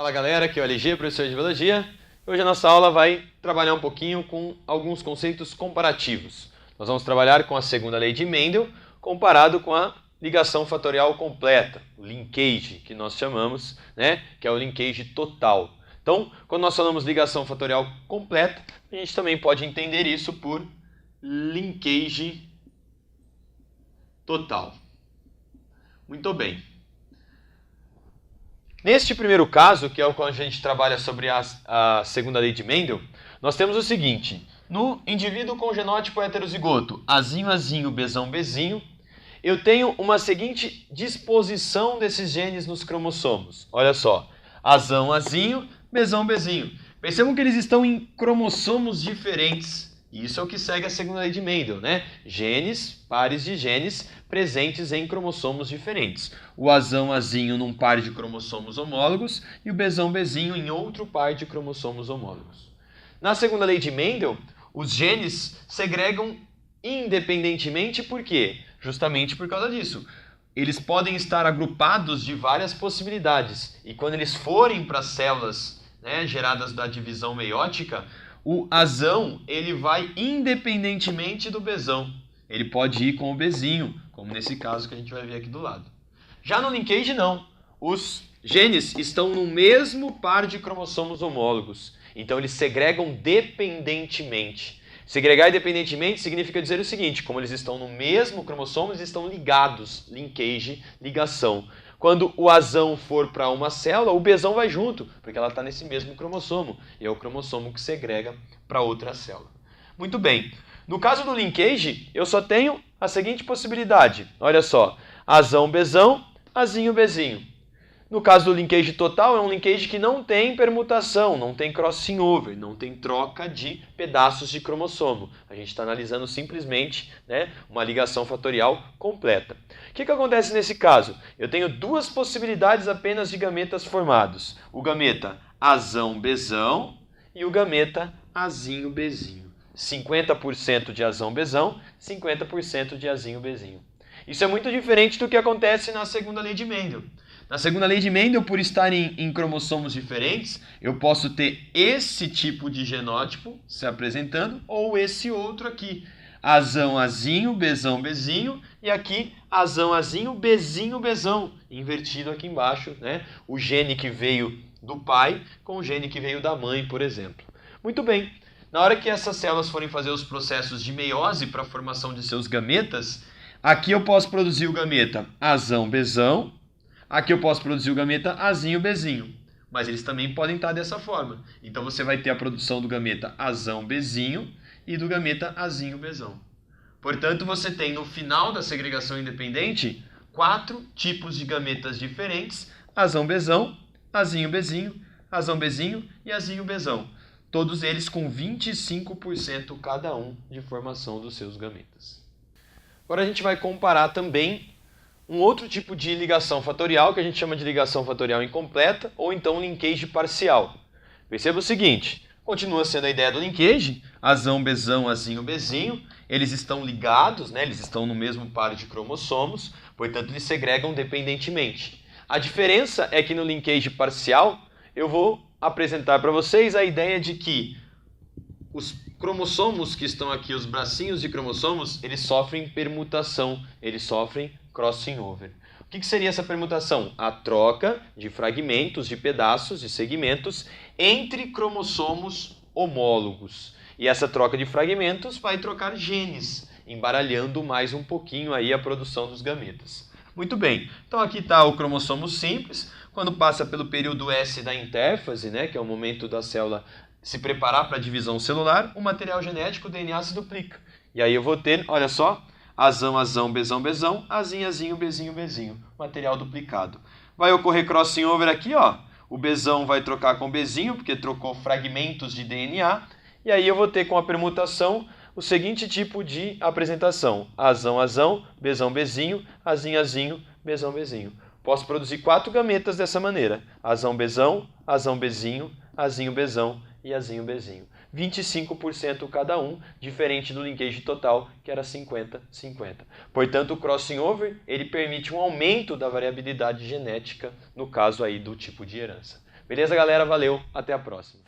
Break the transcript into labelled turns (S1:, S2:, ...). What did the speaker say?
S1: Fala galera, aqui é o LG, professor de Biologia. Hoje a nossa aula vai trabalhar um pouquinho com alguns conceitos comparativos. Nós vamos trabalhar com a segunda lei de Mendel comparado com a ligação fatorial completa, o linkage que nós chamamos, né, que é o linkage total. Então, quando nós falamos ligação fatorial completa, a gente também pode entender isso por linkage total. Muito bem. Neste primeiro caso, que é o quando a gente trabalha sobre a segunda lei de Mendel, nós temos o seguinte: no indivíduo com genótipo heterozigoto Azinho, Azinho, Bzão, Bzinho, eu tenho uma seguinte disposição desses genes nos cromossomos. Olha só, Azão, Azinho, Bzão, Bzinho. Percebam que eles estão em cromossomos diferentes. Isso é o que segue a segunda lei de Mendel, né? Genes, pares de genes presentes em cromossomos diferentes. O Azão, Azinho num par de cromossomos homólogos e o Bzão, Bzinho em outro par de cromossomos homólogos. Na segunda lei de Mendel, os genes segregam independentemente, por quê? Justamente por causa disso. Eles podem estar agrupados de várias possibilidades e quando eles forem para as células, né, geradas da divisão meiótica, o Azão ele vai independentemente do Bzão. Ele pode ir com o Bzinho, como nesse caso que a gente vai ver aqui do lado. Já no linkage não. Os genes estão no mesmo par de cromossomos homólogos. Então eles segregam dependentemente. Segregar independentemente significa dizer o seguinte: como eles estão no mesmo cromossomo, eles estão ligados. Linkage, ligação. Quando o Azão for para uma célula, o Bzão vai junto, porque ela está nesse mesmo cromossomo. E é o cromossomo que segrega para outra célula. Muito bem. No caso do linkage, eu só tenho a seguinte possibilidade. Olha só. Azão, Bzão, Azinho, Bzinho. No caso do linkage total, é um linkage que não tem permutação, não tem crossing over, não tem troca de pedaços de cromossomo. A gente está analisando simplesmente, né, uma ligação fatorial completa. O que acontece nesse caso? Eu tenho duas possibilidades apenas de gametas formados. O gameta Azão, Bzão e o gameta Azinho, Bzinho. 50% de Azão, Bzão, 50% de Azinho, Bzinho. Isso é muito diferente do que acontece na segunda lei de Mendel. Na segunda lei de Mendel, por estarem em cromossomos diferentes, eu posso ter esse tipo de genótipo se apresentando ou esse outro aqui. Azão, Azinho, Bzão, Bzinho e aqui Azão, Azinho, Bzinho, Bzão. Invertido aqui embaixo, né? O gene que veio do pai com o gene que veio da mãe, por exemplo. Muito bem. Na hora que essas células forem fazer os processos de meiose para a formação de seus gametas, aqui eu posso produzir o gameta Azão, Bzão. Aqui eu posso produzir o gameta Azinho, Bzinho, mas eles também podem estar dessa forma. Então você vai ter a produção do gameta Azão, Bzinho e do gameta Azinho, Bzão. Portanto, você tem no final da segregação independente 4 tipos de gametas diferentes: Azão, Bzão, Azinho, Bzinho, Azão, Bzinho e Azinho, Bzão. Todos eles com 25% cada um de formação dos seus gametas. Agora a gente vai comparar também um outro tipo de ligação fatorial, que a gente chama de ligação fatorial incompleta, ou então linkage parcial. Perceba o seguinte, continua sendo a ideia do linkage, Azão, Bzão, Azinho, Bzinho, eles estão ligados, né? Eles estão no mesmo par de cromossomos, portanto eles segregam dependentemente. A diferença é que no linkage parcial, eu vou apresentar para vocês a ideia de que os cromossomos que estão aqui, os bracinhos de cromossomos, eles sofrem permutação, eles sofrem crossing over. O que seria essa permutação? A troca de fragmentos, de pedaços, de segmentos entre cromossomos homólogos. E essa troca de fragmentos vai trocar genes, embaralhando mais um pouquinho aí a produção dos gametas. Muito bem, então aqui está o cromossomo simples. Quando passa pelo período S da intérfase, né, que é o momento da célula se preparar para a divisão celular, o material genético, o DNA, se duplica. E aí eu vou ter, olha só, Azão, Azão, Bzão, Bzão, Azinho, Azinho, Bzinho, Bzinho. Material duplicado. Vai ocorrer crossing over aqui, ó. O Bzão vai trocar com o Bzinho, porque trocou fragmentos de DNA. E aí eu vou ter com a permutação o seguinte tipo de apresentação: Azão, Azão, Bzão, Bzinho, Azinho, Azinho, Bzão, Bzinho. Posso produzir 4 gametas dessa maneira: Azão, Bzão, Azão, Bzinho, Azinho, Bzão e Azinho, Bzinho. 25% cada um, diferente do linkage total, que era 50-50. Portanto, o crossing over ele permite um aumento da variabilidade genética, no caso aí do tipo de herança. Beleza, galera? Valeu, até a próxima.